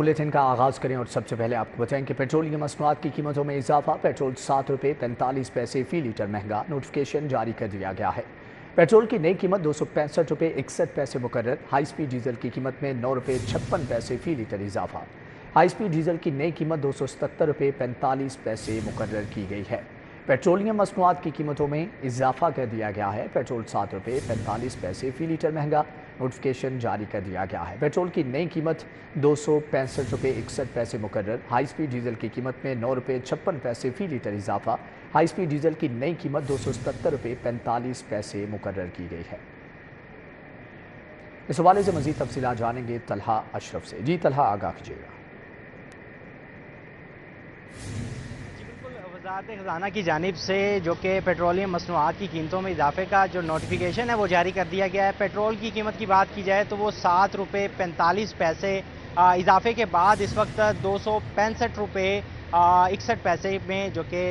Bulletin का आगाज़ करें और सबसे पहले आपको बताएं कि पेट्रोलियम मसनूआत की कीमतों में इजाफा। पेट्रोल 7 रुपये 45 पैसे फ़ी लीटर महंगा, नोटिफिकेशन जारी कर दिया गया है। पेट्रोल की नई कीमत 265 रुपये 61 पैसे मुकर्रर। हाई स्पीड डीजल की कीमत में 9 रुपये 56 पैसे फ़ी लीटर इजाफा। हाई स्पीड डीजल की नई कीमत 277 रुपये 45 पैसे मुकर्रर की गई है। पेट्रोलियम मसनूआत की कीमतों में इजाफा कर दिया गया है। पेट्रोल 7 रुपये 45 पैसे फ़ी लीटर महंगा, नोटिफिकेशन जारी कर दिया गया है। पेट्रोल की नई कीमत 265 रुपये 61 पैसे मुकर्रर। हाई स्पीड डीजल की कीमत में 9 रुपये 56 पैसे फ़ी लीटर इजाफा। हाई स्पीड डीजल की नई कीमत 277 रुपये 45 पैसे मुकर्रर की गई है। इस हवाले से मज़ीद तफसीलात जानेंगे तलहा अशरफ से। जी तलहा, आगाह कीजिएगा। वज़ारत ख़ज़ाना की जानिब से जो कि पेट्रोलियम मसनूआत की कीमतों में इजाफे का जो नोटिफिकेशन है वो जारी कर दिया गया है। पेट्रोल की कीमत की बात की जाए तो वो 7 रुपये 45 पैसे इजाफे के बाद इस वक्त 265 रुपये 61 पैसे में जो कि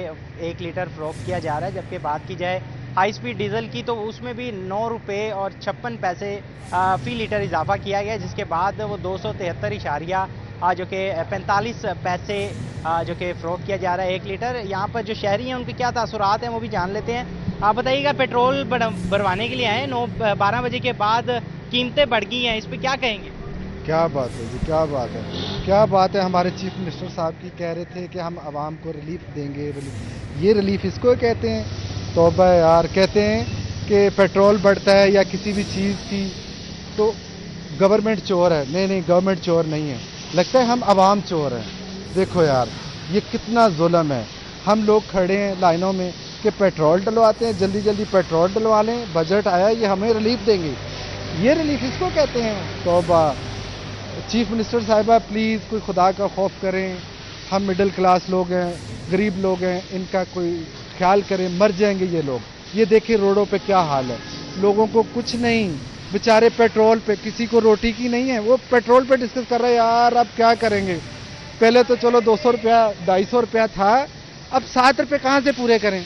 1 लीटर फ़रोख्त किया जा रहा है। जबकि बात की जाए हाई स्पीड डीजल की तो उसमें भी 9 रुपये और 56 पैसे फ़ी लीटर इजाफा किया गया, जिसके बाद वो 273 जो कि 45 पैसे जो कि फ़रोख्त किया जा रहा है 1 लीटर। यहाँ पर जो शहरी हैं उनके क्या तासुरात हैं वो भी जान लेते हैं। आप बताइएगा, पेट्रोल भरवाने के लिए आए 12 बजे के बाद कीमतें बढ़ गई हैं, इस पर क्या कहेंगे? क्या बात है जी, क्या बात है, क्या बात है। हमारे चीफ मिनिस्टर साहब की कह रहे थे कि हम आवाम को रिलीफ देंगे। ये रिलीफ इसको कहते हैं? तौबा यार, कहते हैं कि पेट्रोल बढ़ता है या किसी भी चीज़ की तो गवर्नमेंट चोर है। नहीं, गवर्नमेंट चोर नहीं है, लगता है हम आवाम चोर हैं। देखो यार, ये कितना जुल्म है। हम लोग खड़े हैं लाइनों में कि पेट्रोल डलवाते हैं, जल्दी जल्दी पेट्रोल डलवा लें, बजट आया, ये हमें रिलीफ देंगे। ये रिलीफ इसको कहते हैं? तौबा। चीफ मिनिस्टर साहिबा प्लीज़ कोई खुदा का खौफ करें। हम मिडिल क्लास लोग हैं, गरीब लोग हैं, इनका कोई ख्याल करें। मर जाएंगे ये लोग। ये देखिए रोडों पे क्या हाल है, लोगों को कुछ नहीं, बेचारे पेट्रोल पे, किसी को रोटी की नहीं है, वो पेट्रोल पे डिस्कस कर रहे हैं। यार अब क्या करेंगे? पहले तो चलो 200 रुपया 250 रुपया था, अब 7 रुपये कहाँ से पूरे करें?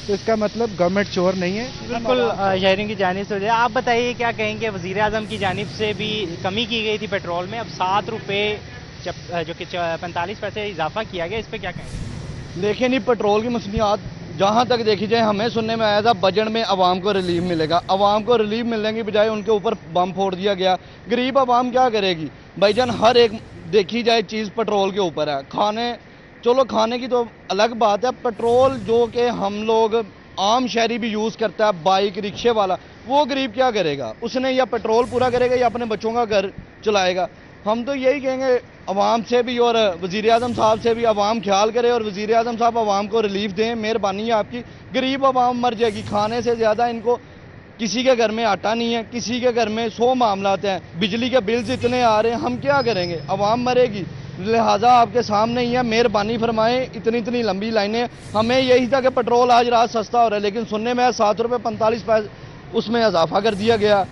तो इसका मतलब गवर्नमेंट चोर नहीं है। बिल्कुल शहरियों की जानिब से। आप बताइए क्या कहेंगे, वज़ीर आज़म की जानिब से भी कमी की गई थी पेट्रोल में, अब 7 रुपये जो कि 45 पैसे इजाफा किया गया, इस पर क्या कहेंगे? देखिए नहीं, पेट्रोल की मसनूआत जहाँ तक देखी जाए हमें सुनने में आया था बजट में आवाम को रिलीफ मिलेगा। आवाम को रिलीफ मिलने की बजाय उनके ऊपर बम फोड़ दिया गया। गरीब आवाम क्या करेगी भाईजान? हर एक देखी जाए चीज़ पेट्रोल के ऊपर है। चलो खाने की तो अलग बात है, पेट्रोल जो कि हम लोग आम शहरी भी यूज़ करता है, बाइक रिक्शे वाला, वो गरीब क्या करेगा? उसने या पेट्रोल पूरा करेगा या अपने बच्चों का घर चलाएगा। हम तो यही कहेंगे अवाम से भी और वज़ीर आज़म साहब से भी, अवाम ख्याल करे और वज़ीर आज़म साहब अवाम को रिलीफ दें। मेहरबानी है आपकी। गरीब अवाम मर जाएगी। खाने से ज़्यादा इनको, किसी के घर में आटा नहीं है, किसी के घर में 100 मामलात हैं, बिजली के बिल्स इतने आ रहे हैं, हम क्या करेंगे? अवाम मरेगी। लिहाजा आपके सामने ही है, मेहरबानी फरमाएं। इतनी लंबी लाइनें, हमें यही था कि पेट्रोल आज रात सस्ता हो रहा है, लेकिन सुनने में 7 रुपये 45 पैसे उसमें इजाफा कर दिया गया।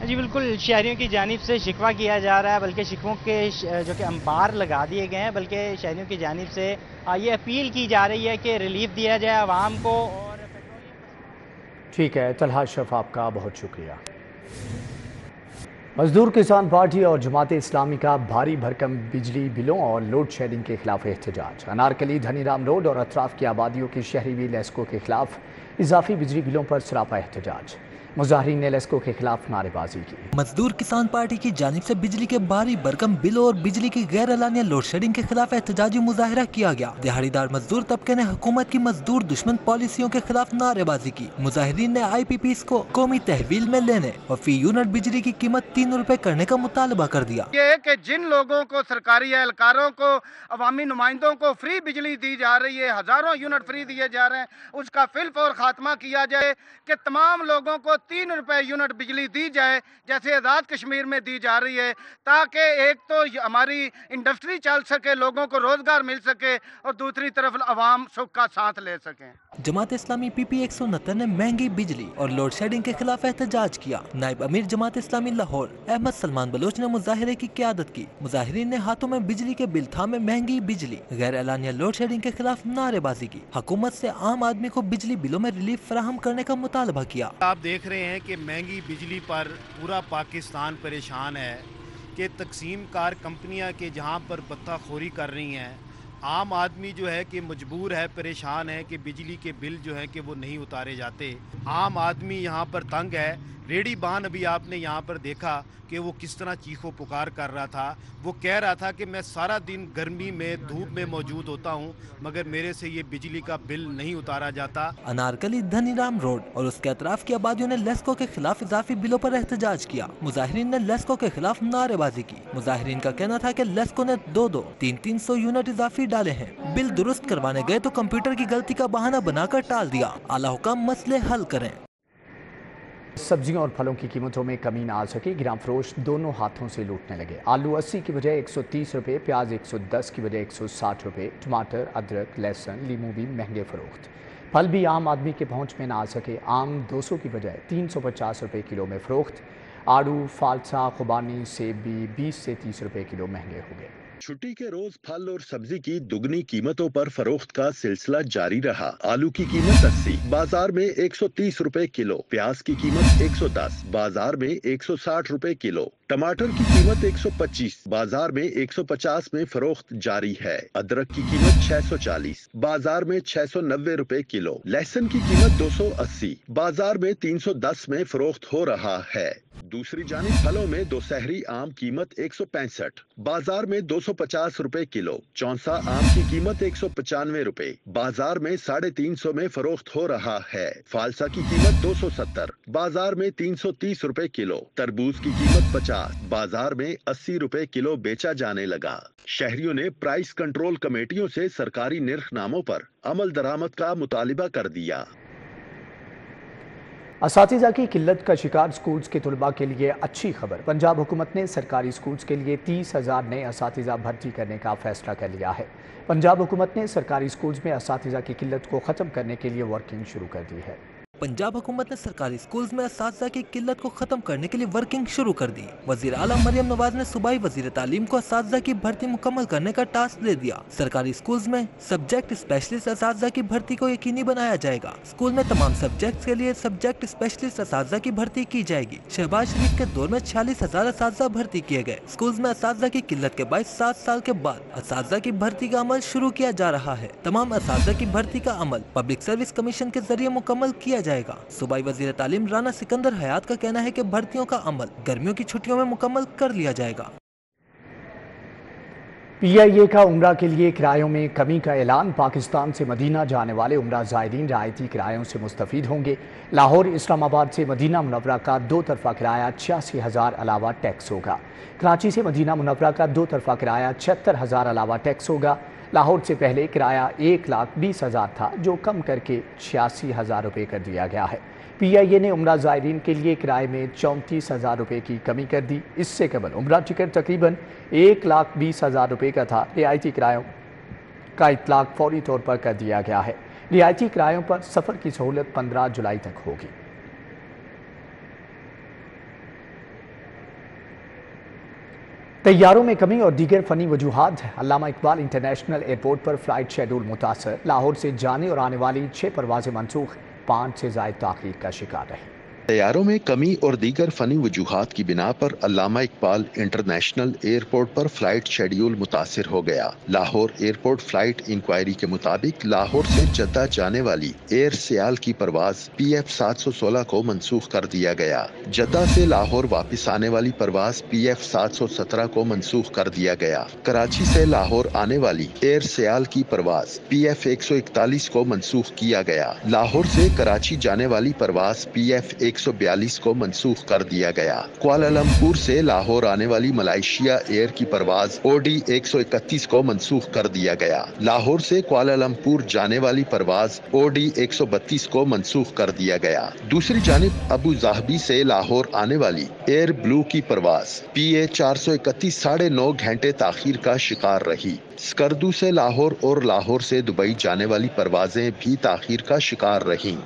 जी बिल्कुल, शहरियों की जानिब से शिकवा किया जा रहा है, बल्कि शिकवों के जो कि अंबार लगा दिए गए हैं, बल्कि शहरियों की जानिब से ये अपील की जा रही है कि रिलीफ दिया जाए आवाम को। और ठीक है तलहा अशरफ, आपका बहुत शुक्रिया। मजदूर किसान पार्टी और जमात इस्लामी का भारी भरकम बिजली बिलों और लोड शेडिंग के खिलाफ एहतजाज। अनारकली, धनीराम रोड और अतराफ की आबादियों की शहरी वी लेस्को के खिलाफ इजाफी बिजली बिलों पर सरापा एहतजाज। मुजाहिरीन ने लेस्को के खिलाफ नारेबाजी की। मजदूर किसान पार्टी की जानिब से बिजली के भारी भरकम बिलों और बिजली की गैर एलानिया लोड शेडिंग के खिलाफ एहतजाजी मुजाहिरा किया गया। दिहाड़ीदार मजदूर तबके ने हुकूमत की मजदूर दुश्मन पॉलिसियों के खिलाफ नारेबाजी की। मुजाहिरीन ने IPPs को कौमी तहवील में लेने और फी यूनिट बिजली की कीमत 3 रुपए करने का मुतालबा कर दिया। ये कि जिन लोगों को, सरकारी एहलकारों को, अवामी नुमाइंदों को फ्री बिजली दी जा रही है, हजारों यूनिट फ्री दिए जा रहे हैं, उसका फिलफौर खात्मा किया जाए कि तमाम लोगों को 3 रुपए यूनिट बिजली दी जाए जैसे आज़ाद कश्मीर में दी जा रही है, ताकि एक तो हमारी इंडस्ट्री चल सके, लोगों को रोजगार मिल सके और दूसरी तरफ अवाम सुख का साथ ले सकें। जमात इस्लामी PP 169 ने महंगी बिजली और लोड शेडिंग के खिलाफ एहतजाज किया। नायब अमीर जमात इस्लामी लाहौर अहमद सलमान बलोच ने मुजाहिरे की क़यादत की। मुजाहिरीन ने हाथों में बिजली के बिल थामे महंगी बिजली, गैर एलानिया लोड शेडिंग के खिलाफ नारेबाजी की। हुकूमत से आम आदमी को बिजली बिलों में रिलीफ फराहम करने का मुतालबा किया। आप देख रहे हैं कि महंगी बिजली पर पूरा पाकिस्तान परेशान है। कि तकसीम कार कंपनियां के जहां पर बत्ताखोरी कर रही हैं, आम आदमी जो है कि मजबूर है, परेशान है कि बिजली के बिल जो है कि वो नहीं उतारे जाते। आम आदमी यहाँ पर तंग है। रेडी बान अभी आपने यहाँ पर देखा कि वो किस तरह चीखो पुकार कर रहा था। वो कह रहा था कि मैं सारा दिन गर्मी में धूप में मौजूद होता हूँ मगर मेरे से ये बिजली का बिल नहीं उतारा जाता। अनारकली धनीराम रोड और उसके अतराफ की आबादियों ने लेस्को के खिलाफ इजाफी बिलों पर एहतजाज किया। मुजाहिरीन ने लेस्को के खिलाफ नारेबाजी की। मुजाहिरीन का कहना था कि लेस्को ने 300 यूनिट इजाफी डाले हैं। बिल दुरुस्त करवाने गए तो कंप्यूटर की गलती का बहाना बनाकर टाल दिया। आला हुकाम मसले हल करें। सब्जियों और फलों की कीमतों में कमी ना आ सके, ग्राम फरोश दोनों हाथों से लूटने लगे। आलू 80 की बजाय 130 रुपये, प्याज 110 की बजाय 160 रुपये, टमाटर, अदरक, लहसुन, लीमू भी महंगे फरोख्त। फल भी आम आदमी के पहुंच में ना आ सके। आम 200 की बजाय 350 रुपये किलो में फरोख्त। आड़ू, फालसा, खुबानी, सेब भी 20 से 30 रुपये किलो महंगे हो गए। छुट्टी के रोज फल और सब्जी की दुगनी कीमतों पर फरोख्त का सिलसिला जारी रहा। आलू की कीमत 80, बाजार में 130 रुपए किलो। प्याज की कीमत 110, बाजार में 160 रुपए किलो। टमाटर की कीमत 125, बाजार में 150 में फरोख्त जारी है। अदरक की कीमत 640, बाजार में 690 रुपए किलो। लहसुन की कीमत 280, बाजार में 310 में फरोख्त हो रहा है। दूसरी जानिब फलों में दोसहरी आम कीमत 165, बाजार में 250 रुपए किलो। चौंसा आम की कीमत 195 रुपए, बाजार में 350 में फरोख्त हो रहा है। फालसा की कीमत 270, बाजार में 330 रुपए किलो। तरबूज की कीमत 50, बाजार में 80 रुपए किलो बेचा जाने लगा। शहरियों ने प्राइस कंट्रोल कमेटियों से सरकारी निर्खनामों पर अमल दरामद का मुतालिबा कर दिया। असातिज़ा की किल्लत का शिकार स्कूल्स के तलबा के लिए अच्छी खबर। पंजाब हुकूमत ने सरकारी स्कूल्स के लिए 30,000 नए असातिज़ा भर्ती करने का फैसला कर लिया है। पंजाब हुकूमत ने सरकारी स्कूल्स में असातिज़ा की किल्लत को ख़त्म करने के लिए वर्किंग शुरू कर दी है। पंजाब हुकूमत ने सरकारी स्कूल्स में असातिज़ा की किल्लत को खत्म करने के लिए वर्किंग शुरू कर दी। वज़ीर आला मरियम नवाज ने सूबाई वज़ीर तालीम को असातिज़ा की भर्ती मुकम्मल करने का टास्क दे दिया। सरकारी स्कूल्स में सब्जेक्ट स्पेशलिस्ट असातिज़ा की भर्ती को यकीनी बनाया जाएगा। स्कूल में तमाम सब्जेक्ट के लिए सब्जेक्ट स्पेशलिस्ट असातिज़ा की भर्ती की जाएगी। शहबाज शरीफ के दौर में 46,000 असातिज़ा भर्ती किए गए। स्कूल्स में असातिज़ा की किल्लत के बाद 7 साल के बाद असातिज़ा की भर्ती का अमल शुरू किया जा रहा है। तमाम असातिज़ा की भर्ती का अमल पब्लिक सर्विस कमीशन के जरिए मुकम्मल किया जाएगा। सूबाई वज़ीर तालीम राना सिकंदर हयात का कहना है कि भर्तियों का अमल गर्मियों की छुट्टियों में मुकम्मल कर लिया जाएगा। PIA का उम्रा के लिए किरायों में कमी का ऐलान। पाकिस्तान से मदीना जाने वाले उम्रा ज़ायरीन रियायती किरायों से मुस्तफ़ीद होंगे। लाहौर इस्लामाबाद से मदीना मुनव्वरा का 2 तरफ़ा किराया 86,000 अलावा टैक्स होगा। कराची से मदीना मुनव्वरा का 2 तरफ़ा किराया 76,000 अलावा टैक्स होगा। लाहौर से पहले किराया 1,20,000 था, जो कम करके 86,000 रुपये कर दिया गया है। PIA ने उम्रा ज़ायरीन के लिए किराए में 34,000 रुपये की कमी कर दी। इससे कबल उम्रा टिकट तकरीबन 1,20,000 रुपये का था। रियायती किरायों का इतलाक फौरी तौर पर कर दिया गया है। रियायती किरायों पर सफ़र की सहूलत 15 जुलाई तक होगी। तैयारों में कमी और दीगर फ़नी वजूहात। अल्लामा इकबाल इंटरनेशनल एयरपोर्ट पर फ़्लाइट शेड्यूल मुतासर। लाहौर से जाने और आने वाली 6 परवाज़ें मनसूख, 5 से ज़ायद ताख़ीर का शिकार रही। तैयारों में कमी और दीगर फनी वजूहात की बिना पर अल्लामा इकबाल इंटरनेशनल एयरपोर्ट पर फ्लाइट शेड्यूल मुतासिर हो गया। लाहौर एयरपोर्ट फ्लाइट इंक्वायरी के मुताबिक लाहौर से जद्दा जाने वाली एयर सियाल की परवाज PF 716 को मनसूख कर दिया गया। जद्दा से लाहौर वापस आने वाली परवाज PF 717 को मनसूख कर दिया गया। कराची से लाहौर आने वाली एयर सियाल की परवाज PF 141 को मनसूख किया गया। लाहौर से कराची जाने वाली परवाज PF 142 को मनसूख कर दिया गया। कुआलालंपुर से लाहौर आने वाली मलेशिया एयर की परवाज OD 131 को मनसूख कर दिया गया। लाहौर से कुआलालंपुर जाने वाली परवाज OD 132 को मनसूख कर दिया गया। दूसरी जानिब अबू ज़ाहबी से लाहौर आने वाली एयर ब्लू की परवाज PA 431 9.5 घंटे ताखीर का शिकार रही। स्कर्दू से लाहौर और लाहौर से दुबई जाने वाली परवाजें भी ताखीर का शिकार रहीं।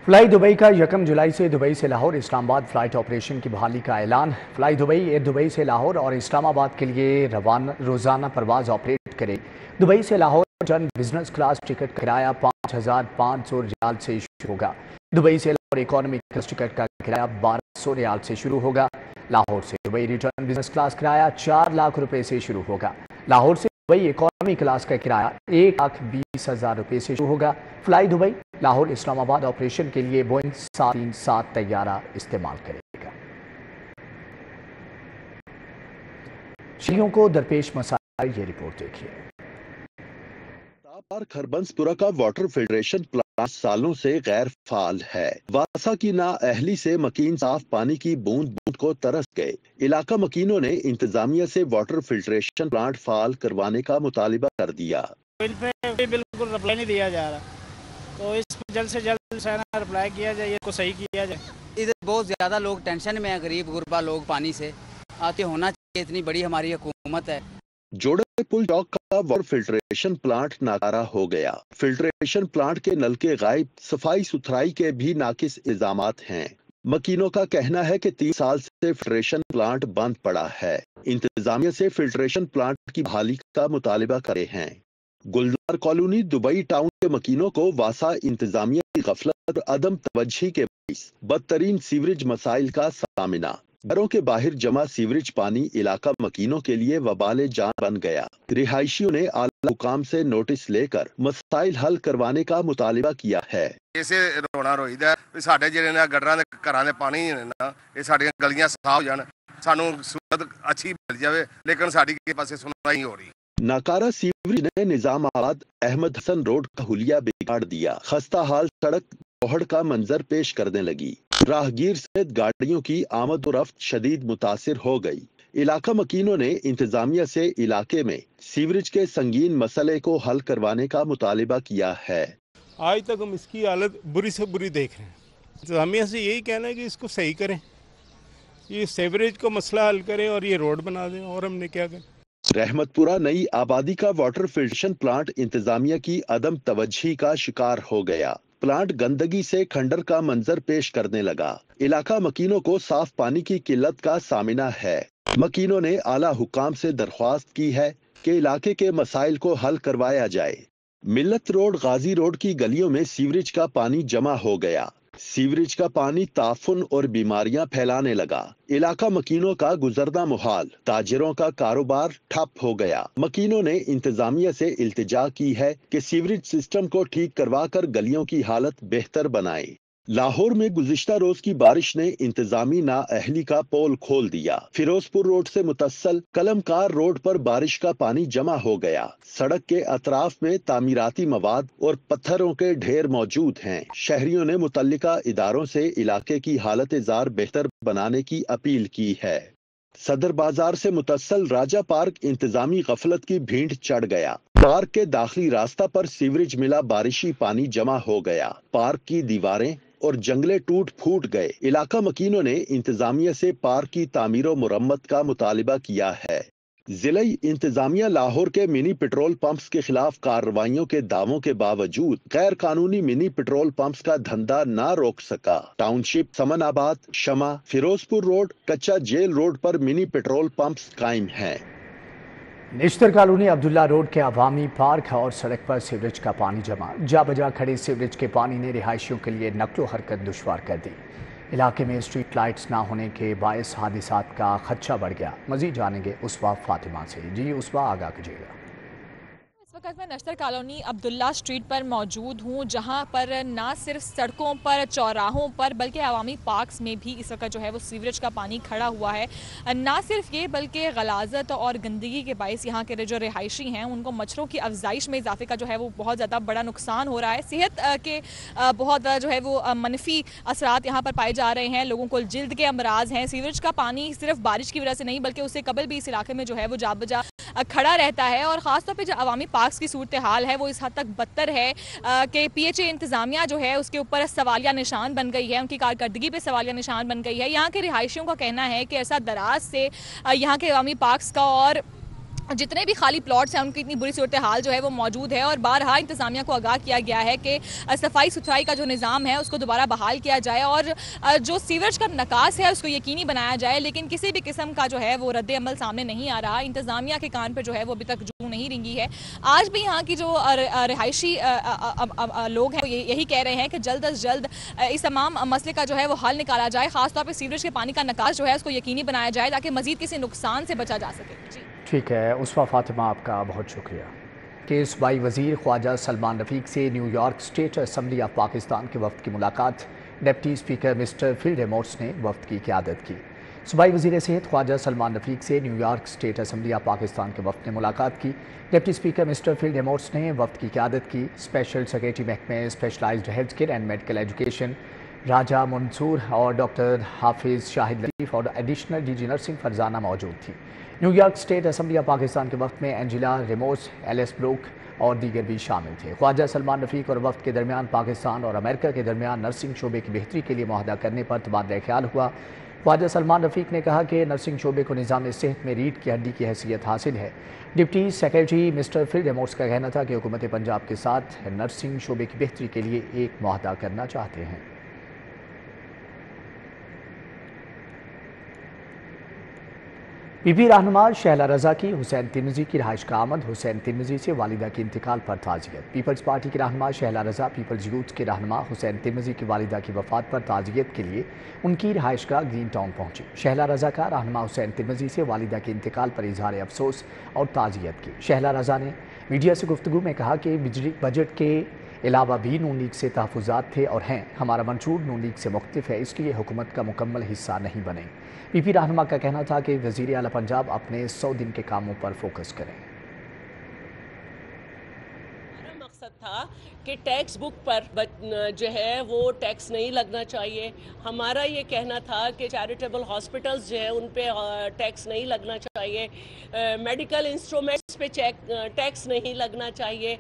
फ्लाई दुबई का 1 जुलाई से दुबई से लाहौर इस्लामाबाद फ्लाइट ऑपरेशन की बहाली का ऐलान। फ्लाई दुबई एयर दुबई से लाहौर और इस्लामाबाद के लिए रोज़ाना परवाज ऑपरेट करे। दुबई से लाहौर जन बिजनेस क्लास टिकट का किराया 5,500 रियाल से शुरू होगा। दुबई से लाहौर इकोनॉमी क्लास टिकट का किराया 1,200 रियाल से शुरू होगा। लाहौर से दुबई रिटर्न बिजनेस क्लास किराया 4 लाख रुपए से शुरू होगा। लाहौर से दुबई इकॉनमी क्लास का किराया 1,20,000 रुपए से शुरू होगा। Fly Dubai Lahore Islamabad operation के लिए बोइंग 737 तैयारा इस्तेमाल करेगा। शहरियों को दरपेश मसाइल, ये रिपोर्ट देखिए। खरबंसपुरा का वाटर फिल्ट्रेशन प्लांट सालों से गैर फाल है। वासा की नाअहली से मकीन साफ पानी की बूंद बूंद को तरस गए। इलाका मकीनों ने इंतजामिया से वाटर फिल्ट्रेशन प्लांट फाल करवाने का मुतालिबा कर दिया। बिल पे बिल्कुल रिप्लाई नहीं दिया जा रहा, तो इस पर जल्द से जल्द रिप्लाई किया जाए, इसको सही किया जाए। इधर बहुत ज़्यादा लोग टेंशन में है, गरीब गुरबा लोग पानी से आते होना चाहिए। इतनी बड़ी हमारी हुकूमत है। जोड़े पुल चौक का वाटर फिल्ट्रेशन प्लांट नाकारा हो गया। फिल्ट्रेशन प्लांट के नलके गायब, सफाई सुथराई के भी नाकिस इल्जामात हैं। मकीनों का कहना है कि 3 साल से फिल्ट्रेशन प्लांट बंद पड़ा है। इंतजामिया से फिल्ट्रेशन प्लांट की बहाली का मुतालिबा करे हैं। गुलजार कॉलोनी दुबई टाउन के मकीनों को वासा इंतजामिया की गफलत और अदम तवज्जी के बाइस बदतरीन सीवरेज मसाइल का सामना। घरों के बाहर जमा सीवरेज पानी इलाका मकीनों के लिए वबाले जान बन गया। रिहायशियों ने आला हुकाम से नोटिस लेकर मसाइल हल करवाने का मुतालिबा किया है। इसे रोना रोईदा साडे जिहड़े ने गटरां दे घरां दे पानी ना ये साडीआं गलियां साफ हो जाण, सानू सूरत अच्छी मिल जावे, लेकिन साडी किसी पासे सुनवाई नहीं हो रही। नाकारा सीवरेज ने निजामाबाद अहमद हसन रोड का हुलिया बिगाड़ दिया। खस्ता हाल सड़क कोहड़ का मंजर पेश करने लगी। राहगीर सहित गाड़ियों की आमद और रफ्त शदीद मुतासिर हो गई। इलाका मकीनों ने इंतजामिया से इलाके में सीवरेज के संगीन मसले को हल करवाने का मुतालिबा किया है। आज तक हम इसकी हालत बुरी से बुरी देख रहे हैं। इंतजामिया से यही कहना है कि इसको सही करें, ये सीवरेज को मसला हल करें और ये रोड बना दें, और हमने क्या करें। रहमतपुरा नई आबादी का वाटर फिल्ट्रेशन प्लांट इंतजामिया की अदम तवज्जी का शिकार हो गया। प्लांट गंदगी से खंडर का मंजर पेश करने लगा। इलाका मकीनों को साफ पानी की किल्लत का सामना है। मकीनों ने आला हुकाम से दरख्वास्त की है कि इलाके के मसाइल को हल करवाया जाए। मिल्लत रोड गाजी रोड की गलियों में सीवरेज का पानी जमा हो गया। सीवरेज का पानी ताफुन और बीमारियां फैलाने लगा। इलाका मकीनों का गुजरना मुहाल, ताजिरों का कारोबार ठप हो गया। मकीनों ने इंतजामिया से इल्तिजा की है कि सीवरेज सिस्टम को ठीक करवा कर गलियों की हालत बेहतर बनाए। लाहौर में गुज़िश्ता रोज की बारिश ने इंतजामी नाअहली का पोल खोल दिया। फिरोजपुर रोड से मुतस्सल कलमकार रोड पर बारिश का पानी जमा हो गया। सड़क के अतराफ में तामीराती मवाद और पत्थरों के ढेर मौजूद हैं। शहरियों ने मुतल्लिका इदारों से इलाके की हालत जार बेहतर बनाने की अपील की है। सदर बाजार से मुतस्सल राजा पार्क इंतजामी गफलत की भीड़ चढ़ गया। पार्क के दाखिली रास्ता पर सीवरेज मिला बारिशी पानी जमा हो गया। पार्क की दीवारें और जंगले टूट फूट गए। इलाका मकीनों ने इंतजामिया से पार्क की तामीर और मुरम्मत का मुतालिबा किया है। जिला इंतजामिया लाहौर के मिनी पेट्रोल पंप्स के खिलाफ कार्रवाइयों के दावों के बावजूद गैर कानूनी मिनी पेट्रोल पंप्स का धंधा न रोक सका। टाउनशिप, समनाबाद, शमा, फिरोजपुर रोड, कच्चा जेल रोड पर मिनी पेट्रोल पंप्स कायम हैं। निश्तर कॉलोनी अब्दुल्ला रोड के अवामी पार्क और सड़क पर सीवरेज का पानी जमा। जा बजा खड़े सीवरेज के पानी ने रिहायशियों के लिए नक्लो हरकत दुश्वार कर दी। इलाके में स्ट्रीट लाइट्स ना होने के बायस हादिसात का खदशा बढ़ गया। मजीद जानेंगे उसवा फातिमा से। जी उसवा, आगाह कीजिएगा। इस वक्त मैं नश्तर कॉलोनी अब्दुल्ला स्ट्रीट पर मौजूद हूँ, जहाँ पर ना सिर्फ सड़कों पर, चौराहों पर, बल्कि अवामी पार्क्स में भी इस वक्त जो है वो सीवरेज का पानी खड़ा हुआ है। ना सिर्फ ये बल्कि गलाजत और गंदगी के बायस यहाँ के जो रिहायशी हैं उनको मच्छरों की अफजाइश में इजाफे का जो है वो बहुत ज़्यादा बड़ा नुकसान हो रहा है। सेहत के बहुत ज़्यादा जो है वो मनफी असरात यहाँ पर पाए जा रहे हैं। लोगों को जिल्द के अमराज हैं। सीवरेज का पानी सिर्फ बारिश की वजह से नहीं बल्कि उससे कबल भी इस इलाके में जो है वो जा बजा खड़ा रहता है। और ख़ासतौर पर जो अवामी पार्क्स की सूरत हाल है वो इस हद तक बदतर है कि PHA इंतज़ामिया जो है उसके ऊपर सवालिया निशान बन गई है, उनकी कारकर्दगी पे सवालिया निशान बन गई है। यहाँ के रिहायशियों का कहना है कि ऐसा दराज से यहाँ के अवामी पार्क्स का और जितने भी खाली प्लॉट्स हैं उनकी इतनी बुरी सूरत हाल जो है वो मौजूद है और बारहा इंतज़ामिया को आगाह किया गया है कि सफाई सुथराई का जो निज़ाम है उसको दोबारा बहाल किया जाए और जो सीवरेज का नकास है उसको यकीनी बनाया जाए, लेकिन किसी भी किस्म का जो है वो रद्द अमल सामने नहीं आ रहा। इंतज़ामिया के कान पर जो है वो अभी तक जू नहीं रिंगी है। आज भी यहाँ की जो रिहायशी लोग हैं यही कह रहे हैं कि जल्द अज जल्द इस तमाम मसले का जो है वो हल निकाला जाए, ख़ासतौर पर सीवरेज के पानी का नकास जो है उसको यकीनी बनाया जाए ताकि मज़ीद किसी नुकसान से बचा जा सके। जी ठीक है उसफा फातिमा, आपका बहुत शुक्रिया। कि सूबाई वज़ीर ख्वाजा सलमान रफ़ीक से New York state assembly of Pakistan के वफ़द की मुलाकात, डिप्टी स्पीकर मिस्टर फिल डेमोट्स ने वफ़द की क़यादत की। सूबाई वज़ीर सेहत ख्वाजा सलमान रफ़ीक से New York state assembly of Pakistan के वफ़द ने मुलाकात की। डिप्टी स्पीकर मिस्टर फिल डेमोट्स ने वफ़द की क़यादत की। स्पेशल सेक्रेटरी महकमे specialized health care and medical education Raja Mansoor और डॉक्टर हाफिज़ शाहिद लतीफ़ और एडिशनल डीजी नर्सिंग फरजाना मौजूद थी। New York state assembly of Pakistan के वफ़द में एंजिला रेमोस, एलिस ब्रूक और दीगर भी शामिल थे। ख्वाजा सलमान रफ़ीक और वफ़द के दरमियान पाकिस्तान और अमेरिका के दरमियान नर्सिंग शोबे की बेहतरी के लिए मुआहदा करने पर तबादला ख्याल हुआ। ख्वाजा सलमान रफ़ीक ने कहा कि नर्सिंग शोबे को निज़ाम सेहत में रीढ़ की हड्डी की हैसियत हासिल है। डिप्टी सेक्रेटरी मिस्टर फिल डेमोट्स का कहना था कि हुकूमत पंजाब के साथ नर्सिंग शोबे की बेहतरी के लिए एक मुआहदा करना चाहते हैं। पीपी रहनुमा शहला रजा की हुसैन तिरमिज़ी की रहाइश का आमद, हुसैन तिरमिज़ी से वालिदा के इंतकाल पर ताज़ियत। पीपल्स पार्टी की रहनुमा शहला रजा पीपल्स यूथ के रहनुमा हुसैन तिरमिज़ी की वालिदा की वफ़ात पर ताज़ियत के लिए उनकी रहाइश का ग्रीन टाउन पहुंची। शहला रजा का रहनुमा हुसैन तिरमिज़ी से वालिदा के इंतकाल पर इजहार अफसोस और ताज़ियत की। शहला रजा ने मीडिया से गुफ्तगू में कहा कि बिजली बजट के अलावा भी नून लीग से तहफ़्फ़ुज़ात थे और हैं। हमारा मंशूर नून लीग से मुख्तलिफ है, इसलिए हुकूमत का मुकम्मल हिस्सा नहीं बने। पीपी रहनुमा का कहना था कि वज़ीर आला पंजाब अपने 100 दिन के कामों पर फोकस करें। मकसद था कि टैक्स बुक पर जो है वो टैक्स नहीं लगना चाहिए। हमारा ये कहना था कि चैरिटेबल हॉस्पिटल्स जो है उन पे टैक्स नहीं लगना चाहिए, मेडिकल इंस्ट्रूमेंट्स पे टैक्स नहीं लगना चाहिए।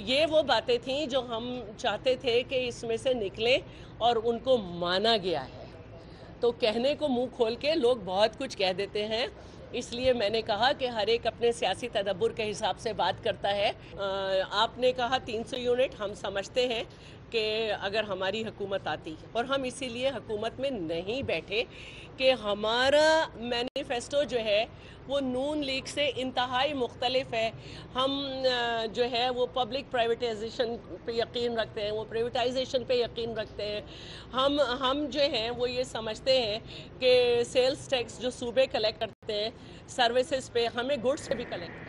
ये वो बातें थीं जो हम चाहते थे कि इसमें से निकलें और उनको माना गया है। तो कहने को मुंह खोल के लोग बहुत कुछ कह देते हैं, इसलिए मैंने कहा कि हर एक अपने सियासी तदब्बुर के हिसाब से बात करता है। आपने कहा 300 यूनिट, हम समझते हैं कि अगर हमारी हुकूमत आती, और हम इसीलिए हुकूमत में नहीं बैठे कि हमारा मैनिफेस्टो जो है वो नून लीग से इंतहाई मुख्तलिफ है। हम जो है वो पब्लिक प्राइवेटाइजेशन पे यकीन रखते हैं, वो प्राइवेटाइजेशन पे यकीन रखते हैं। हम जो हैं वो ये समझते हैं कि सेल्स टैक्स जो सूबे कलेक्ट करते हैं सर्विसेज पे, हमें गुड्स पे भी कलेक्ट।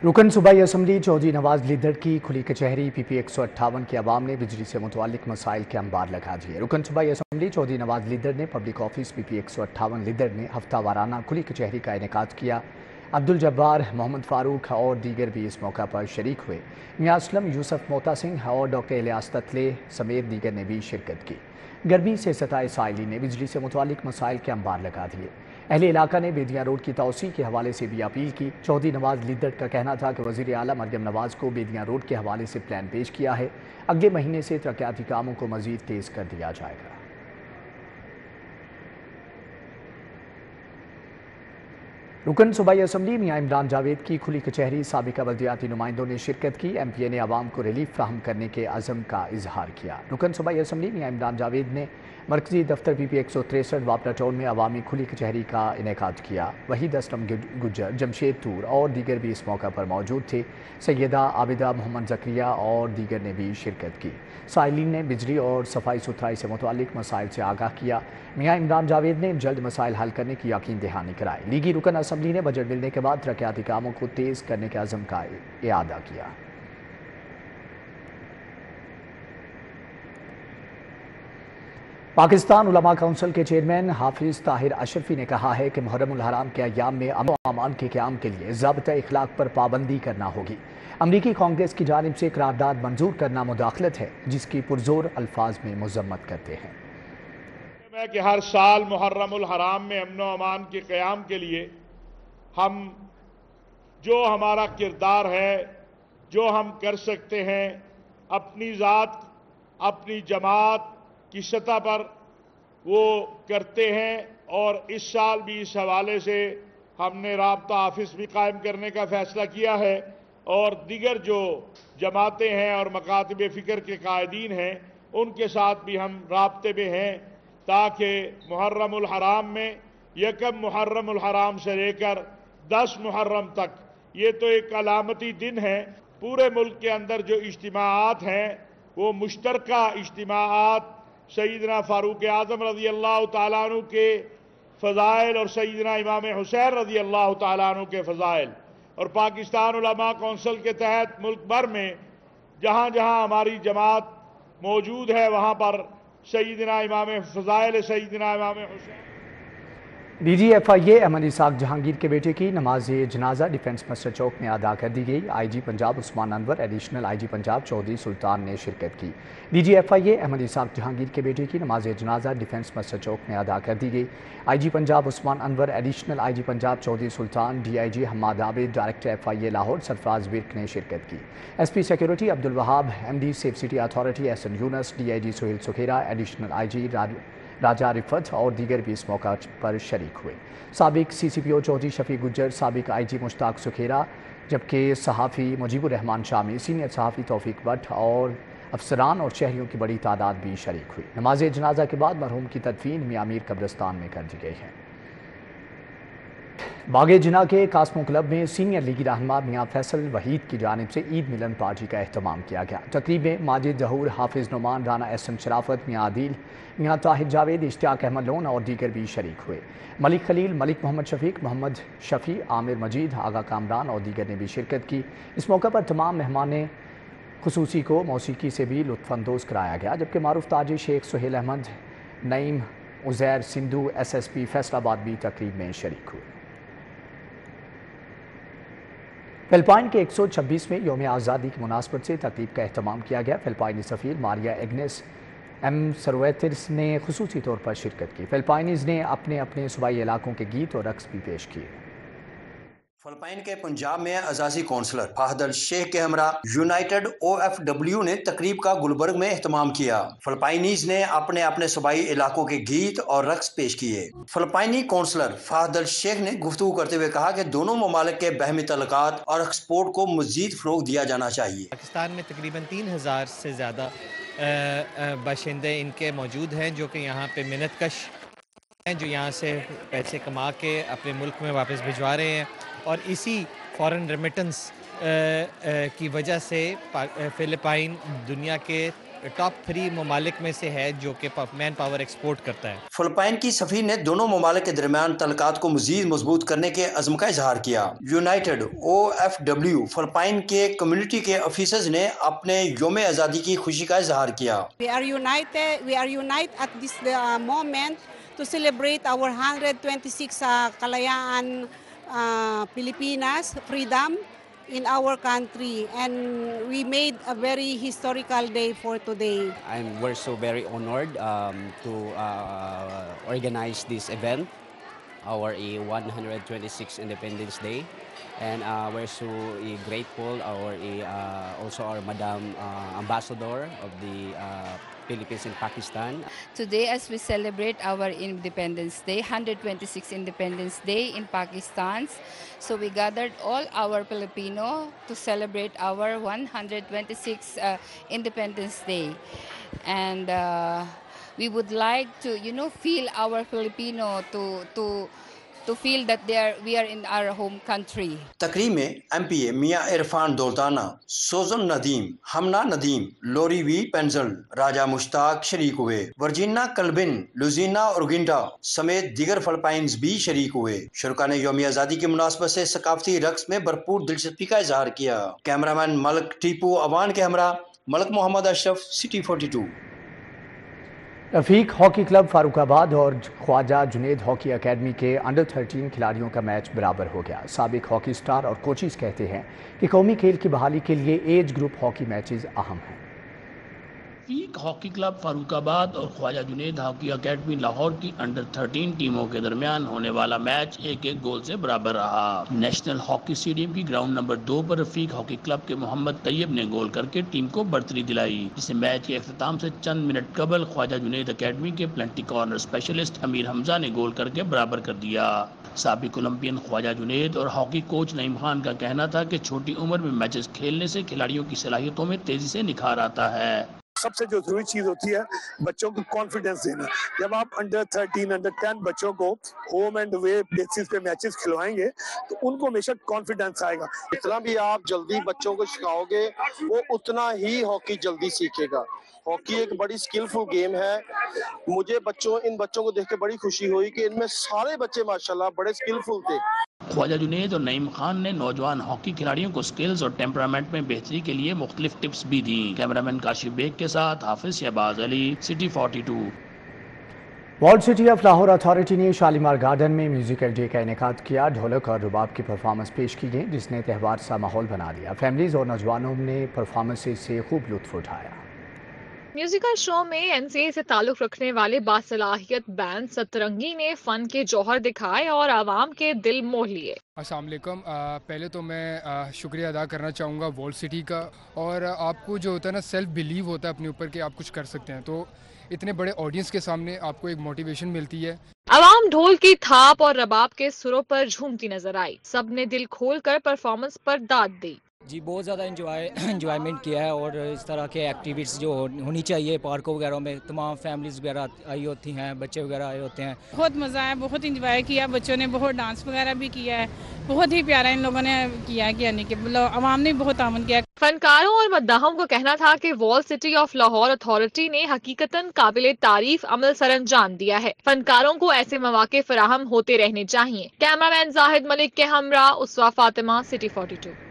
रुकन सूबाई असम्बली चौधरी नवाज लीदर की खुली कचहरी पीपी 158 के अवाम ने बिजली से मुतल्लिक मसाइल के अंबार लगा दिए। रुकन सूबाई असम्बली चौधरी नवाज लीदर ने पब्लिक ऑफिस पीपी 158 लीदर ने हफ्ता वाराना खुली कचहरी का इनेकाद किया। अब्दुल जब्बार, मोहम्मद फारूक और दीगर भी इस मौका पर शरीक हुए। मियां असलम, यूसुफ मोता सिंह और डॉक्टर इलियास ततले समेत दीगर ने भी शिरकत की। गर्मी से सताए साइली ने बिजली से मुतल्लिक मसाइल के अंबार लगा दिए। अहले इलाका ने बेदिया रोड की तौसी के हवाले से भी अपील की। चौधरी नवाज लीदर का कहना था कि वज़ीर आला मरियम नवाज को बेदिया रोड के हवाले से प्लान पेश किया है। अगले महीने से तरक्याती कामों को मज़ीद तेज़ कर दिया जाएगा। रुकन सूबाई असम्बली मियां इमरान जावेद की खुली कचहरी साबिका बल्दियाती नुमाइंदों ने शिरकत की। MPA ने आवाम को रिलीफ फ्राहम करने के अज़म का इजहार किया। रुकन सूबाई असम्बली मियां इमरान जावेद ने मरकजी दफ्तर PP 163 वापरा टाउन में अवामी खुली कचहरी का इनेकाद किया। वहीद असलम गुज्जर, जमशेद तूर और दीगर भी इस मौका पर मौजूद थे। सैयदा आबिदा, मोहम्मद ज़करिया और दीगर ने भी शिरकत की। साइलिन ने बिजली और सफाई सुथराई से मुतल्लिक मसाइल से आगाह किया। मियां इमरान जावेद ने जल्द मसाइल हल करने की यकीन दहानी कराई। लीगी रुकन असम्बली ने बजट मिलने के बाद तरक्याती कामों को तेज़ करने के अज़म का इआदा किया। पाकिस्तान उलमा काउंसिल के चेयरमैन हाफिज़ ताहिर अशरफी ने कहा है कि मुहर्रम उल हराम के अय्याम में अमन व अमान के क़याम के लिए ज़ाबिता इखलाक पर पाबंदी करना होगी। अमरीकी कांग्रेस की जानिब से करारदाद मंजूर करना मुदाखलत है, जिसकी पुरजोर अल्फाज में मजम्मत करते हैं। कि हर साल मुहर्रम उल हराम में अमन व अमान के क़याम के लिए हम जो हमारा किरदार है, जो हम कर सकते हैं, अपनी ज़ात अपनी जमात की सतह पर वो करते हैं। और इस साल भी इस हवाले से हमने राब्ता ऑफिस भी कायम करने का फैसला किया है और दीगर जो जमातें हैं और मकातब फ़िक्र के कायदीन हैं उनके साथ भी हम राब्ते में हैं ताकि मुहर्रमुल हराम में यकम मुहर्रमुल हराम से लेकर 10 मुहर्रम तक ये तो एक अलामती दिन है। पूरे मुल्क के अंदर जो इज्तिमाआत हैं वो मुश्तरका इज्तिमाआत सैयदना फारूक आज़म रज़ी अल्लाह तआला अन्हु के फ़ज़ाइल और सैयदना इमाम हुसैन रज़ी अल्लाह तआला अन्हु के फ़ज़ाइल और पाकिस्तान उलमा कौंसिल के तहत मुल्क भर में जहाँ जहाँ हमारी जमात मौजूद है वहाँ पर सैयदना इमाम फ़ज़ाइल सैयदना इमाम हुसैन। DGFIA अहमद इसाक जहांगीर के बेटे की नमाज जनाजा डिफेंस मस्जिद चौक में अदा कर दी गई। IG Punjab Usman Anwar additional IG Punjab Chaudhry Sultan ने शिरकत की। DGFIA अहमद इसाक जहांगीर के बेटे की नमाज जनाजा डिफेंस मस्जिद चौक में अदा कर दी गई। IG Punjab Usman Anwar additional IG Punjab Chaudhry Sultan, DIG Hammad Abid, director FIA Lahore Sarfraz Virk ने शिरकत की। SP security Abdul Wahab, MD safe city authority SN Younas, DIG Suhail Sukhera, additional IG Raja Rifat और दीगर भी इस मौका पर शरीक हुए। साबिक CCPO चौधरी शफी गुज्जर, साबिक IG मुश्ताक सुखेरा, जबकि सहाफ़ी मुजीबुर रहमान शामी, सीनियर सहाफ़ी तौफीक भट्ट और अफसरान और शहरियों की बड़ी तादाद भी शरीक हुई। नमाज जनाजा के बाद मरहूम की तदफीन मियां मीर कब्रिस्तान में कर दी गई है। बागे जिना के कास्मो क्लब में सीनियर लीगी रहनुमा मियां फैसल वहीद की जानिब से ईद मिलन पार्टी का एहतमाम किया गया। तकरीब में माजिद जहूर, हाफिज नुमान, राना SM शराफत, मियां आदिल, मियां ताहिर जावेद, इश्तियाक अहमद लोन और दीगर भी शरीक हुए। मलिक खलील, मलिक मोहम्मद शफीक, मोहम्मद शफी, आमिर मजीद, आगा कामरान और दीगर ने भी शिरकत की। इस मौके पर तमाम मेहमान खुसूसी को मौसीकी से भी लुत्फानंदोज कराया गया, जबकि मारूफ ताजी शेख सुहेल अहमद, नईम उज़ैर सिंधु, SSP फैसलाबाद भी तकरीब में शरीक हुए। फिलिपाइन के 126वें यौम आज़ादी की मुनासबत से तकरीब का एहतमाम किया गया। फिलिपाइनी सफ़ीर मारिया एग्नेस M सर्वेटिस ने खुसूसी तौर पर शिरकत की। फिलिपाइनीज़ ने अपने अपने सूबाई इलाकों के गीत और रक्स भी पेश किए। फिलिपाइन के पंजाब में अजाजी कौंसलर फाहद अल शेख के हमरा यूनाइटेड OFW ने तकरीब का गुलबर्ग में एहतमाम किया। फिलिपाइनीज ने अपने अपने सूबाई इलाकों के गीत और रक्स पेश किए। फिलिपाइनी कौंसलर फाहद अल शेख ने गुफ्तगू करते हुए कहा कि दोनों ममालिक के बहमी तल्लुकात और एक्सपोर्ट को मजीद फरोग दिया जाना चाहिए। पाकिस्तान में तकरीबन 3000 से ज़्यादा बाशिंदे इनके मौजूद हैं जो कि यहाँ पे मिन्नतकश हैं, जो यहाँ से पैसे कमा के अपने मुल्क में वापस भिजवा रहे हैं और इसी फॉरेन रेमिटेंस की वजह से फिलिपाइन दुनिया के टॉप 3 ममालिक में से है जो कि मैन पावर एक्सपोर्ट करता है। फिलिपाइन की सफीर ने दोनों ममालिक के दरमियान तल्लुकात को मजीद मजबूत करने के अज़्म का इजहार किया। यूनाइटेड OFW फिलिपाइन के कम्युनिटी के ऑफिसर्स ने अपने यौम आज़ादी की खुशी का इजहार किया। We are united at this moment to celebrate our 126 Kalayaan Pilipinas freedom in our country, and we made a very historical day for today. We're so very honored to organize this event, our 126th Independence Day, and we're so grateful also our Madam Ambassador of the Philippines in Pakistan. Today, as we celebrate our Independence Day, 126th Independence Day in Pakistan, so we gathered all our Filipino to celebrate our 126th Independence Day, and we would like to, feel our Filipino to feel that we are in our home country. तकरीब में MPA मियां इरफान दौलताना, सोजन नदीम, हमना नदीम, लोरी we पेंजल, राजा मुश्ताक शरीक हुए। Virginia कल्बिन, लुजीना उर्गिंडा समेत दीगर Philippines भी शरीक हुए। शुरका ने यौम आज़ादी की मुनासबत से सकाफती रक्स में भरपूर दिलचस्पी का इजहार किया। कैमरामैन मलक टीपू अवान के हमरा Malik Mohammad Ashraf, city 42। Rafiq hockey club Farrukhabad और ख्वाजा जुनेद हॉकी एकेडमी के अंडर 13 खिलाड़ियों का मैच बराबर हो गया। साबिक हॉकी स्टार और कोचिज कहते हैं कि कौमी खेल की बहाली के लिए एज ग्रुप हॉकी मैचेस अहम हैं। रफीक हॉकी क्लब फारुखाबाद और ख्वाजा जुनेद हॉकी एकेडमी लाहौर की अंडर 13 टीमों के दरमियान होने वाला मैच 1-1 गोल से बराबर रहा। नेशनल हॉकी स्टेडियम की ग्राउंड नंबर 2 पर रफीक हॉकी क्लब के मोहम्मद तैयब ने गोल करके टीम को बढ़तरी दिलाई, जिसे मैच के अख्ताम से चंद मिनट कबल ख्वाजा जुनेद एकेडमी के plenty corner specialist Amir Hamza ने गोल करके बराबर कर दिया। سابق اولمپئن خواجہ جنید اور ہاکی کوچ نعیم خان کا کہنا تھا کہ چھوٹی عمر میں میچز کھیلنے سے کھلاڑیوں کی صلاحیتوں میں تیزی سے نکھار آتا ہے۔ سب سے جو ضروری چیز ہوتی ہے بچوں کو کانفیڈنس دینا۔ جب آپ انڈر 13 انڈر 10 بچوں کو ہوم اینڈ اوے بیسس پہ میچز کھلوائیں گے تو ان کو ہمیشہ کانفیڈنس آئے گا۔ جتنا بھی آپ جلدی بچوں کو سکھاؤ گے وہ اتنا ہی ہاکی جلدی سیکھے گا۔ ہاکی ایک بڑی سکلفل گیم ہے۔ مجھے ان بچوں کو دیکھ کے بڑی خوشی ہوئی کہ ان میں سارے بچے ماشاءاللہ بڑے سکلفل تھے۔ خواجہ جنید اور نعیم خان نے نوجوان ہاکی کھلاڑیوں کو سکلز اور ٹیمپرامنٹ میں بہتری کے لیے مختلف ٹپس بھی دیں۔ کیمرامین کاشف بیگ کے ساتھ Hafiz Shahbaz Ali, city 42۔ Walled city of Lahore authority نے شالیمار گارڈن میں میوزیکل ڈے کا انعقاد کیا۔ ڈھولک اور رباب کی پرفارمنس پیش کی گئی جس نے تہوار سا ماحول بنا دیا۔ فیملیز اور نوجوانوں نے پرفارمنس سے خوب لطف اٹھایا۔ میوزیکل شو میں NCA سے تعلق رکھنے والے باصلاحیت بینڈ سترنگی نے فن کے جوہر دکھائے اور عوام کے دل موہ لیے۔ السلام علیکم۔ پہلے تو میں شکریہ ادا کرنا چاہوں گا ورلڈ سٹی کا، اور آپ کو جو ہوتا ہے نا سیلف بیلیو ہوتا ہے اپنے اوپر کہ آپ کچھ کر سکتے ہیں، تو اتنے بڑے آڈینس کے سامنے آپ کو ایک موٹیویشن ملتی ہے۔ عوام ڈھول کی تھاپ اور رباب کے سروں پر جھومتی نظر آئی۔ سب نے دل کھول کر پرفارمنس پر داد دی۔ جی بہت زیادہ انجوائمنٹ کیا ہے، اور اس طرح کے ایکٹیویٹیز جو ہونی چاہیے پارکوں وغیرہ میں، تمام فیملیز وغیرہ آئی ہوتی ہیں، بچے وغیرہ آئے ہوتے ہیں۔ بہت مزہ آیا، بہت انجوائے کیا، بچوں نے بہت ڈانس وغیرہ بھی کیا ہے، بہت ہی پیارا ان لوگوں نے کیا ہے، یعنی کہ عوام نے بہت تعاون کیا۔ فنکاروں اور مداحوں کو کہنا تھا کہ world city of Lahore authority نے حقیقتاً قابل تعریف عمل سر انجام دیا ہے۔ فنکاروں کو ایسے مواقع فراہم ہوتے رہنے چاہیے۔ کیمرامین زاہد ملک کے ہمراہ اسوا فاطمہ، سٹی 42۔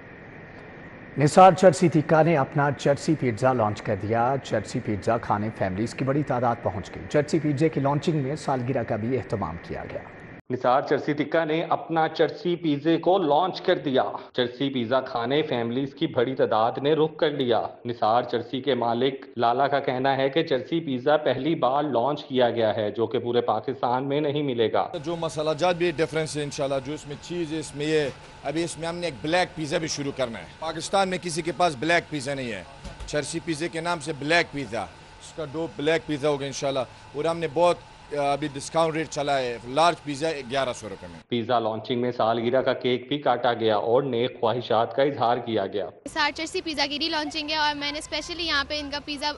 نثار چرسی تکہ نے اپنا چرسی پیزا لانچ کر دیا۔ چرسی پیزا کھانے فیملیز کی بڑی تعداد پہنچ گئی۔ چرسی پیزے کی لانچنگ میں سالگرہ کا بھی اہتمام کیا گیا۔ نثار چرسی تکہ نے اپنا چرسی پیزے کو لانچ کر دیا۔ چرسی پیزا کھانے فیملیز کی بڑی تعداد نے رخ کر لیا۔ نثار چرسی کے مالک لالا کا کہنا ہے کہ چرسی پیزا پہلی بار لانچ کیا گیا ہے جو کہ پورے پاکستان میں نہیں ملے گا۔ جو مسالہ جات بھی ڈیفرنس ہے انشاءاللہ، جو اس میں چیز ہے، اس میں یہ ابھی اس میں ہم نے ایک بلیک پیزا بھی شروع کرنا ہے۔ پاکستان میں کسی کے پاس بلیک پیزا نہیں ہے۔ چرسی پیزے کے نام سے بلیک پیزا، اس کا ڈو بلیک پیزا ہوگا انشاءاللہ، اور ہم نے بہت ابھی ڈسکاؤنٹ ریٹ چلا ہے۔ لارج پیزا 1100 روپے میں۔ پیزا لانچنگ میں سالگرہ کا کیک بھی کاٹا گیا اور نیک خواہشات کا اظہار کیا گیا۔ نثار چرسی پیزا کی ری لانچنگ ہے، اور میں نے اسپیشلی یہاں پہ ان کا پیزا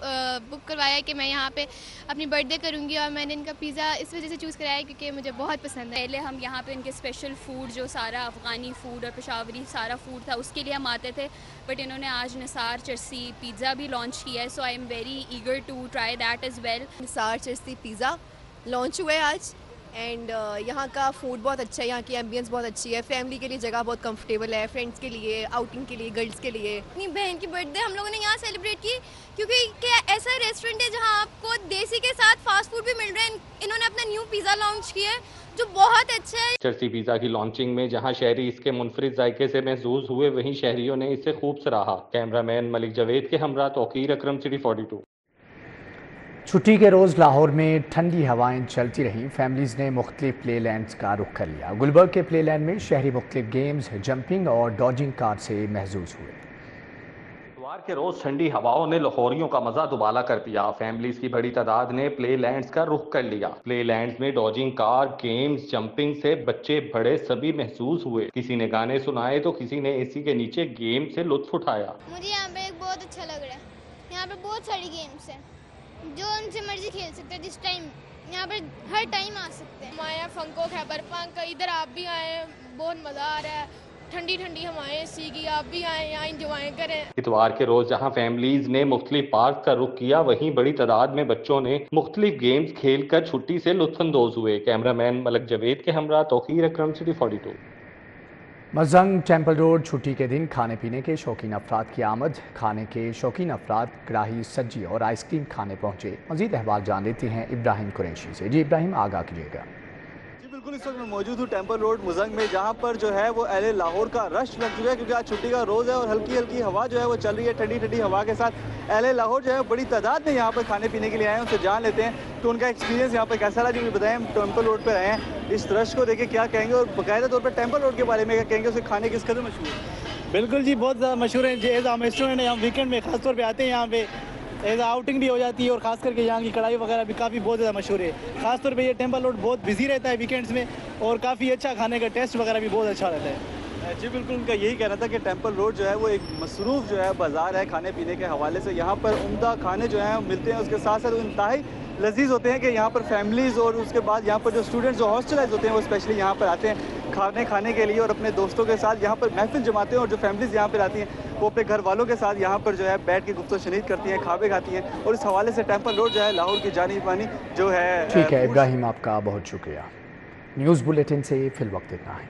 بک کروایا ہے کہ میں یہاں پہ اپنی برتھ ڈے کروں گی، اور میں نے ان کا پیزا اس وجہ سے چوز کرایا ہے کیونکہ مجھے بہت پسند ہے۔ پہلے ہم یہاں پہ ان کے اسپیشل فوڈ جو سارا افغانی فوڈ اور پشاوری سارا فوڈ تھا اس کے لیے ہم آتے تھے، بٹ انہوں نے آج نثار چرسی پیزا بھی لانچ کیا ہے، so I am very eager to try that as well. Nisar Charsi pizza launch ہوا ہے آج، اینڈ یہاں کا فوڈ بہت اچھا ہے، یہاں کی ایمبینس بہت اچھی ہے، فیملی کے لیے جگہ بہت کمفرٹیبل ہے، فرینڈس کے لیے، آؤٹنگ کے لیے، گرلس کے لیے۔ اپنی بہن کی برتھ ڈے ہم لوگوں نے یہاں سیلیبریٹ کی کیونکہ ایسا ریسٹورینٹ ہے جہاں آپ کو دیسی کے ساتھ فاسٹ فوڈ بھی مل رہے ہیں۔ انہوں نے اپنا نیو پیزا لانچ کیا ہے جو بہت اچھا ہے۔ چرسی پیزا کی لانچنگ میں جہاں شہری اس کے منفرد ذائقے سے محظوظ ہوئے، وہیں شہریوں نے اسے خوب سراہا۔ کیمرامین ملک جاوید کے ہمراہ توقیر اکرم، سٹی 42۔ چھٹی کے روز لاہور میں ٹھنڈی ہوائیں چلتی رہیں۔ فیملیز نے مختلف پلے لینڈز کا رخ کر لیا۔ گلبرگ کے پلے لینڈ میں شہری مختلف گیمز، جمپنگ اور ڈاجنگ کار سے محظوظ ہوئے۔ اتوار کے روز ٹھنڈی ہواؤں نے لاہوریوں کا مزہ دوبالا کر دیا۔ فیملیز کی بڑی تعداد نے پلے لینڈز کا رخ کر لیا۔ پلے لینڈز میں ڈاجنگ کار، گیمز، جمپنگ سے بچے بڑے سبھی محظوظ ہوئے۔ کسی نے گانے سنائے تو کسی نے AC کے نیچے گیم سے لطف اٹھایا۔ مجھے یہاں پہ بہت اچھا لگ رہا ہے، یہاں پہ بہت ساری گیمز ہیں جو ان سے مرضی کھیل سکتے ہیں، جس ٹائم یہاں پر ہر ٹائم آ سکتے ہیں۔ ہمارے یہاں فنکو خیبر پنک، ادھر آپ بھی آئے، بہت مزہ آ رہا ہے، ٹھنڈی ٹھنڈی ہوائیں سیگی، آپ بھی آئیں یہاں انجوائے کریں۔ اتوار کے روز جہاں فیملیز نے مختلف پارک کا رخ کیا، وہیں بڑی تعداد میں بچوں نے مختلف گیمز کھیل کر چھٹی سے لطف اندوز ہوئے۔ کیمرامین ملک جاوید کے ہمراہ توقیر اکرم، سٹی 42۔ مزنگ ٹیمپل روڈ چھٹی کے دن کھانے پینے کے شوقین افراد کی آمد۔ کھانے کے شوقین افراد کڑاہی سجی اور آئس کریم کھانے پہنچے۔ مزید احوال جان لیتے ہیں ابراہیم قریشی سے۔ جی ابراہیم، آگاہ کیجیے گا۔ بالکل، اس وقت میں موجود ہوں ٹیمپل روڈ مزنگ میں، جہاں پر جو ہے وہ اہل لاہور کا رش لگ چکا ہے کیونکہ آج چھٹی کا روز ہے اور ہلکی ہلکی ہوا جو ہے وہ چل رہی ہے، ٹھنڈی ٹھنڈی ہوا کے ساتھ اہل لاہور جو ہے بڑی تعداد میں یہاں پر کھانے پینے کے لیے آئے ہیں۔ ان سے جان لیتے ہیں تو ان کا ایکسپیرینس یہاں پر کیسا رہا۔ جو بھی بتائیں، ٹیمپل روڈ پہ رہے ہیں، اس رش کو دیکھ کے کیا کہیں گے اور باقاعدہ طور پر ٹیمپل روڈ کے بارے میں کیا کہیں گے، اسے کھانے کس قدر مشہور ہے؟ بالکل جی، بہت زیادہ مشہور ہے جی، ہم ریسٹورینٹ ہے، ہم ویکینڈ میں خاص طور پہ آتے ہیں یہاں پہ एज आउटिंग भी हो जाती है और ख़ास करके यहाँ की कढ़ाई वगैरह भी काफ़ी बहुत ज़्यादा मशहूर है। ख़ास तौर पे ये टेम्पल रोड बहुत बिजी रहता है वीकेंड्स में और काफ़ी अच्छा खाने का टेस्ट वगैरह भी बहुत अच्छा रहता है। जी बिल्कुल, उनका यही कहना था कि टेम्पल रोड जो है वो एक मसरूफ़ जो है बाज़ार है खाने पीने के हवाले से। यहाँ पर उम्दा खाने जो हैं मिलते हैं, उसके साथ साथ इंतहाई लजीज होते हैं कि यहाँ पर फैमिलीज़ और उसके बाद यहाँ पर जो स्टूडेंट्स जो हॉस्टलाइज होते हैं वो स्पेशली यहाँ पर आते हैं खाने के लिए और अपने दोस्तों के साथ यहाँ पर महफिल जमाते हैं। और जो फैमिलीज़ यहाँ पर आती हैं वो अपने घर वालों के साथ यहाँ पर जो है बैठ के गुफ्तगू शनीद करती हैं, खाबे खाती हैं। और इस हवाले से टेम्पल रोड जो है लाहौर की जानी मानी जो है। ठीक है इब्राहिम, आपका बहुत शुक्रिया। न्यूज़ बुलेटिन से फिल वक्त इतना है।